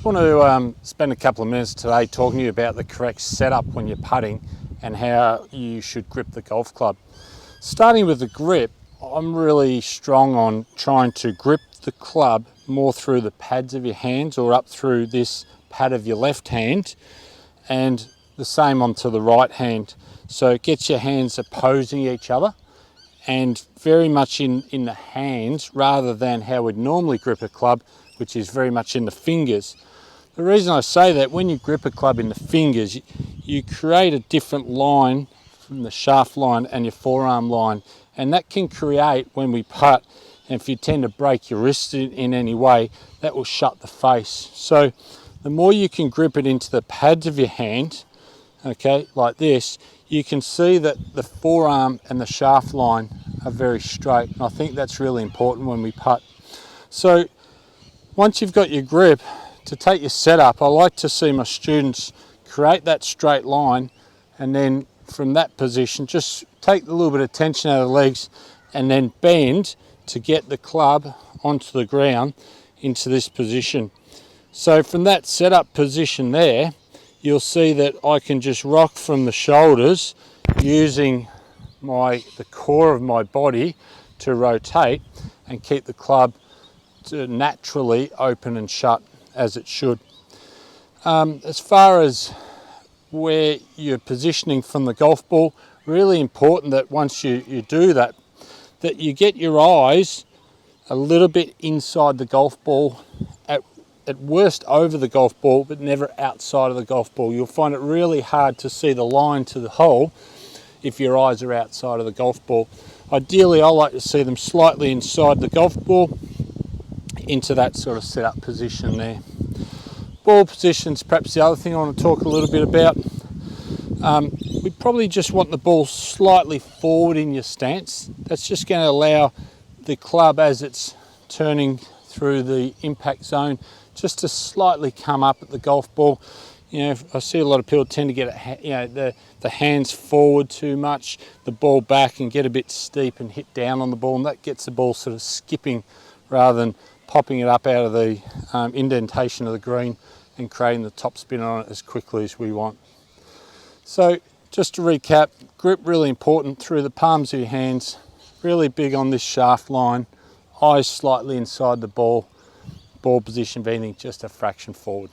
I want to spend a couple of minutes today talking to you about the correct setup when you're putting and how you should grip the golf club. Starting with the grip, I'm really strong on trying to grip the club more through the pads of your hands or up through this pad of your left hand, and the same onto the right hand. So it gets your hands opposing each other and very much in the hands rather than how we'd normally grip a club, which is very much in the fingers. The reason I say that, when you grip a club in the fingers, you create a different line from the shaft line and your forearm line, and that can create, when we putt, and if you tend to break your wrist in any way, that will shut the face. So the more you can grip it into the pads of your hand, okay, like this, you can see that the forearm and the shaft line are very straight, and I think that's really important when we putt. So once you've got your grip, to take your setup, I like to see my students create that straight line, and then from that position just take a little bit of tension out of the legs and then bend to get the club onto the ground into this position. So from that setup position there, you'll see that I can just rock from the shoulders using the core of my body to rotate and keep the club to naturally open and shut as it should. As far as where you're positioning from the golf ball, really important that once you do that, that you get your eyes a little bit inside the golf ball, at worst over the golf ball, but never outside of the golf ball. You'll find it really hard to see the line to the hole if your eyes are outside of the golf ball. Ideally, I like to see them slightly inside the golf ball into that sort of setup position there. Ball position's perhaps the other thing I want to talk a little bit about. We probably just want the ball slightly forward in your stance. That's just going to allow the club, as it's turning through the impact zone, just to slightly come up at the golf ball. You know, I see a lot of people tend to get the hands forward too much, the ball back, and get a bit steep and hit down on the ball, and that gets the ball sort of skipping rather than popping it up out of the indentation of the green and creating the top spin on it as quickly as we want. So just to recap, grip really important through the palms of your hands, really big on this shaft line, eyes slightly inside the ball position being just a fraction forward.